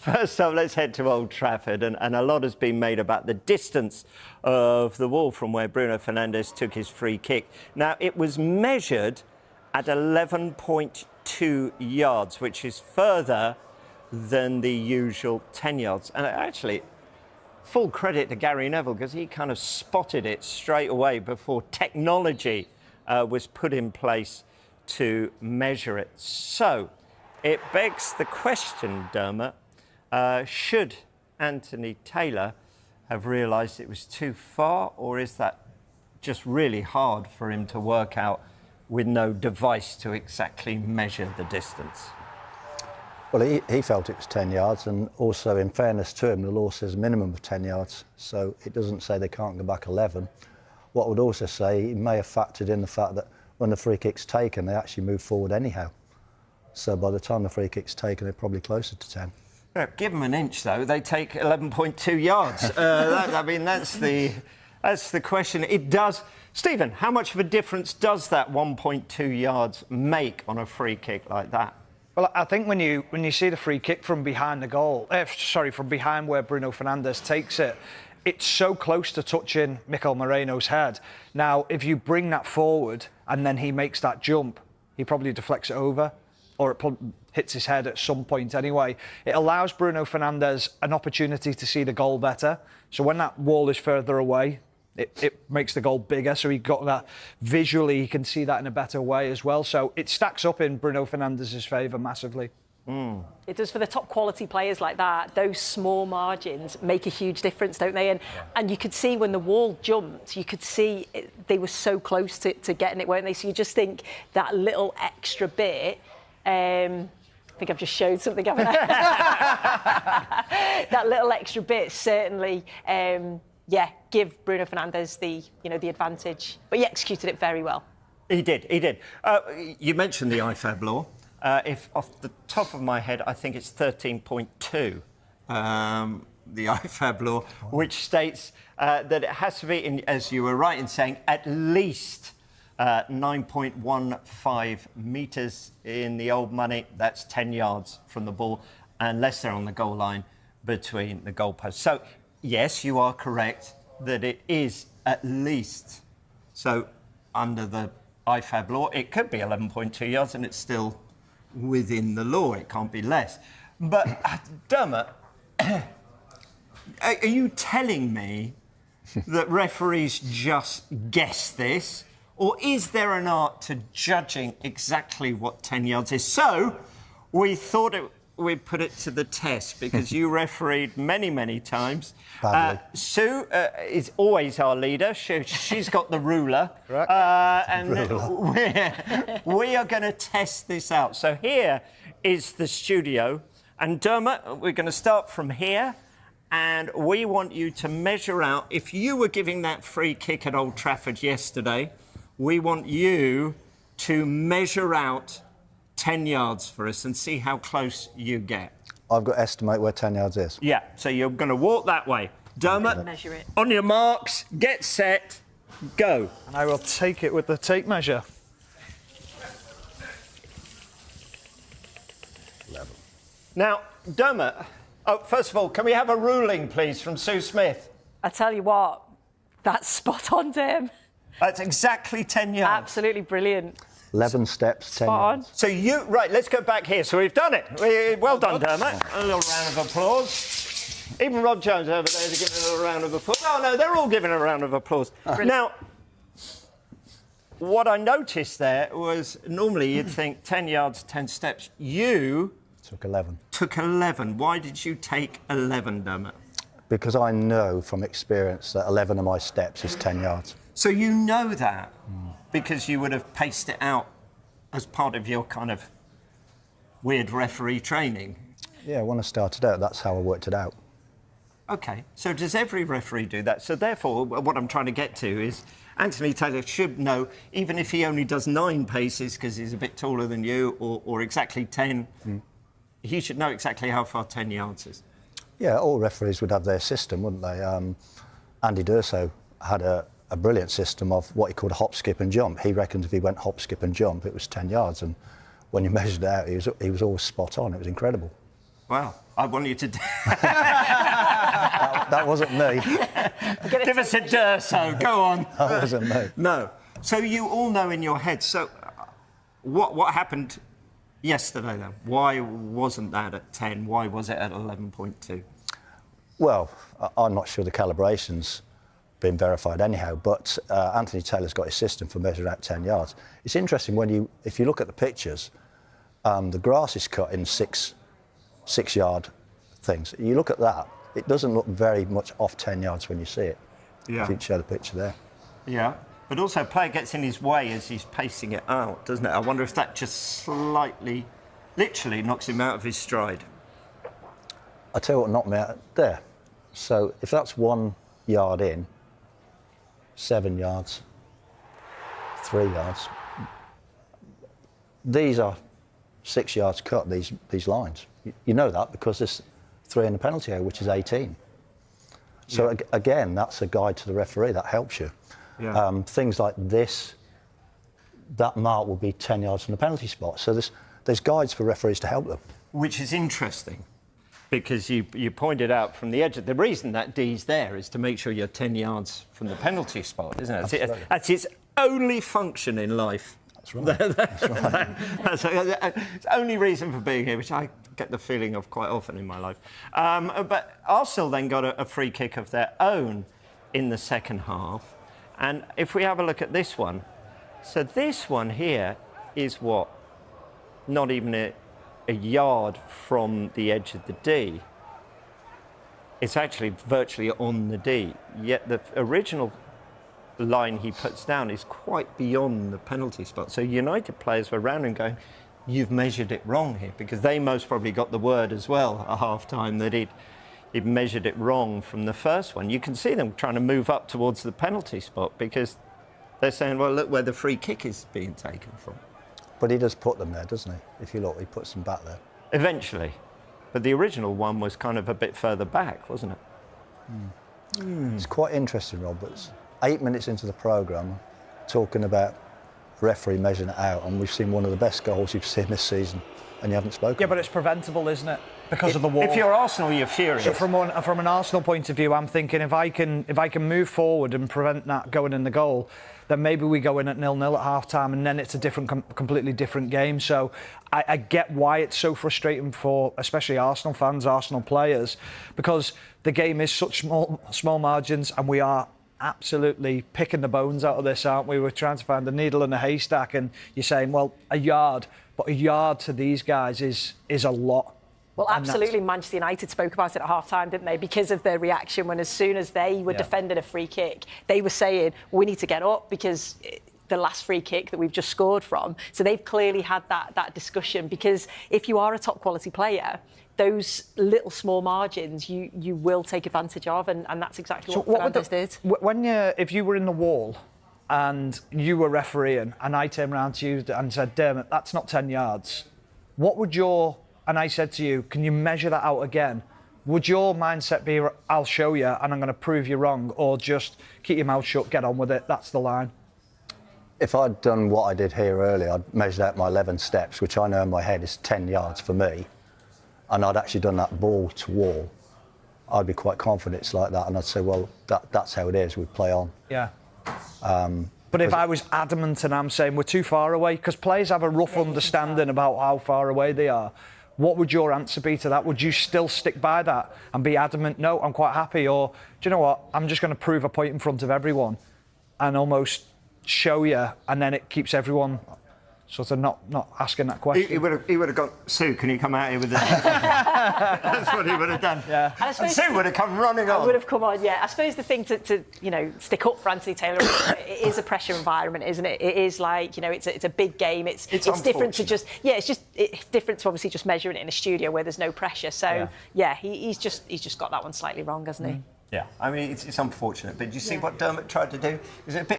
First up, let's head to Old Trafford, and a lot has been made about the distance of the wall from where Bruno Fernandes took his free kick. Now, it was measured at 11.2 yards, which is further than the usual 10 yards. And actually, full credit to Gary Neville, because he kind of spotted it straight away before technology was put in place to measure it. So it begs the question, Dermot, should Anthony Taylor have realised it was too far, or is that just really hard for him to work out with no device to exactly measure the distance? Well, he felt it was 10 yards, and also, in fairness to him, the law says a minimum of 10 yards, so it doesn't say they can't go back 11. What I would also say, he may have factored in the fact that when the free kick's taken, they actually move forward anyhow. So by the time the free kick's taken, they're probably closer to 10. Yeah, give them an inch, though. They take 11.2 yards. I mean, that's the question. It does. Stephen, how much of a difference does that 1.2 yards make on a free kick like that? Well, I think when you see the free kick from behind the goal, from behind where Bruno Fernandes takes it, it's so close to touching Mikel Moreno's head. Now, if you bring that forward and then he makes that jump, he probably deflects it over, or it hits his head at some point anyway. It allows Bruno Fernandes an opportunity to see the goal better. So when that wall is further away, it makes the goal bigger. So he got that visually, he can see that in a better way as well. So it stacks up in Bruno Fernandes' favour massively. It does for the top quality players like that. Those small margins make a huge difference, don't they? And you could see when the wall jumped, you could see they were so close to getting it, weren't they? So you just think that little extra bit. I think I've just showed something, haven't I? That little extra bit certainly, give Bruno Fernandes the advantage. But he executed it very well. He did. You mentioned the IFAB law. If off the top of my head, I think it's 13.2, the IFAB law, which states that it has to be, as you were right in saying, at least 9.15 metres in the old money. That's 10 yards from the ball, unless they're on the goal line between the goalposts. So, yes, you are correct that it is at least. So, under the IFAB law, it could be 11.2 yards and it's still within the law. It can't be less. But, Dermot, are you telling me that referees just guess this? Or is there an art to judging exactly what 10 yards is? So we thought we'd put it to the test, because you refereed many, many times. Sue is always our leader. She's got the ruler. Correct. And we are going to test this out. So here is the studio. And Dermot, we're going to start from here. And we want you to measure out, if you were giving that free kick at Old Trafford yesterday, we want you to measure out 10 yards for us and see how close you get. I've got to estimate where 10 yards is. Yeah, so you're going to walk that way. Dermot, measure it. On your marks, get set, go. And I will take it with the tape measure. 11. Now, Dermot, first of all, can we have a ruling, please, from Sue Smith? I tell you what, that's spot on, Tim. That's exactly 10 yards. Absolutely brilliant. 11 steps, 10 Spot on. yards. So right, let's go back here. So we've done it. Well done, Dermot. A little round of applause. Even Rob Jones over there is giving a little round of applause. Oh, no, they're all giving a round of applause. Now, what I noticed there was normally you'd think 10 yards, 10 steps. You Took 11. took 11. Why did you take 11, Dermot? Because I know from experience that 11 of my steps is 10 yards. So you know that because you would have paced it out as part of your kind of weird referee training. Yeah, when I started out, that's how I worked it out. OK, so does every referee do that? So therefore, what I'm trying to get to is Anthony Taylor should know, even if he only does 9 paces because he's a bit taller than you, or exactly 10, he should know exactly how far 10 yards is. Yeah, all referees would have their system, wouldn't they? Andy D'Urso had a brilliant system of what he called a hop, skip and jump. He reckoned if he went hop, skip and jump, it was 10 yards. And when you measured it out, he was always spot on. It was incredible. Well, I want you to... That wasn't me. Give us a Durso, go on. That wasn't me. No. So you all know in your head, so what happened yesterday then? Why wasn't that at 10? Why was it at 11.2? Well, I'm not sure the calibration's been verified anyhow, but Anthony Taylor's got his system for measuring out 10 yards. It's interesting if you look at the pictures, the grass is cut in six-yard things. You look at that, it doesn't look very much off 10 yards when you see it. Yeah. If you show the picture there. Yeah. But also, player gets in his way as he's pacing it out, doesn't it? I wonder if that just slightly, literally knocks him out of his stride. I tell you what knocked me out there. So if that's 1 yard in, 7 yards, 3 yards, these are 6 yards cut, these lines. You know that because there's 3 in the penalty area, which is 18. So yeah. Again, that's a guide to the referee, that helps you. Yeah. Things like this, that mark will be 10 yards from the penalty spot. So there's guides for referees to help them. Which is interesting, because you pointed out from the edge, the reason that D's there is to make sure you're 10 yards from the penalty spot, isn't it? That's its only function in life. That's right. That's right. That's the only reason for being here, which I get the feeling of quite often in my life. But Arsenal then got a free kick of their own in the second half. And if we have a look at this one, so this one here is what? Not even a yard from the edge of the D. It's actually virtually on the D, yet the original line he puts down is quite beyond the penalty spot. So United players were around him going, you've measured it wrong here, because they most probably got the word as well at half-time that he'd measured it wrong from the first one. You can see them trying to move up towards the penalty spot because they're saying, well, look where the free kick is being taken from. But he does put them there, doesn't he? If you look, he puts them back there. Eventually. But the original one was kind of a bit further back, wasn't it? It's quite interesting, Rob, but it's 8 minutes into the programme, talking about referee measuring it out, and we've seen one of the best goals you've seen this season, and you haven't spoken. Yeah, but it's preventable, isn't it? Because of the wall. If you're Arsenal, you're furious. So from an Arsenal point of view, I'm thinking if I can move forward and prevent that going in the goal, then maybe we go in at 0-0 at half-time, and then it's a completely different game. So I get why it's so frustrating for especially Arsenal fans, Arsenal players, because the game is such small margins, and we are absolutely picking the bones out of this, aren't we? We're trying to find the needle in a haystack, and you're saying, well, a yard, but a yard to these guys is a lot. Well, absolutely. Manchester United spoke about it at half-time, didn't they? Because of their reaction when as soon as they were defending a free kick, they were saying, we need to get up because the last free kick that we've just scored from. So they've clearly had that discussion, because if you are a top-quality player, those little small margins you will take advantage of, and that's exactly what Fernandes did. If you were in the wall and you were refereeing and I turned around to you and said, Dermot, that's not 10 yards, what would your... And I said to you, can you measure that out again? Would your mindset be, I'll show you and I'm going to prove you wrong, or just keep your mouth shut, get on with it, that's the line? If I'd done what I did here earlier, I'd measured out my 11 steps, which I know in my head is 10 yards for me, and I'd actually done that ball to wall, I'd be quite confident it's like that, and I'd say, well, that's how it is, we play on. Yeah. But if I was adamant and I'm saying we're too far away, because players have a rough understanding about how far away they are, what would your answer be to that? Would you still stick by that and be adamant, no, I'm quite happy? Or, do you know what, I'm just going to prove a point in front of everyone and almost show you, and then it keeps everyone sort of not asking that question? He would have gone, Sue, can you come out here with this? That's what he would have done. Yeah. And Sue would have come running on. I would have come on, yeah. I suppose the thing to stick up for Anthony Taylor, it is a pressure environment, isn't it? It is like, it's a big game. It's different to just, it's different to obviously just measuring it in a studio where there's no pressure. So, he's just got that one slightly wrong, hasn't he? Yeah, I mean, it's unfortunate, but do you see what Dermot tried to do? Is it a bit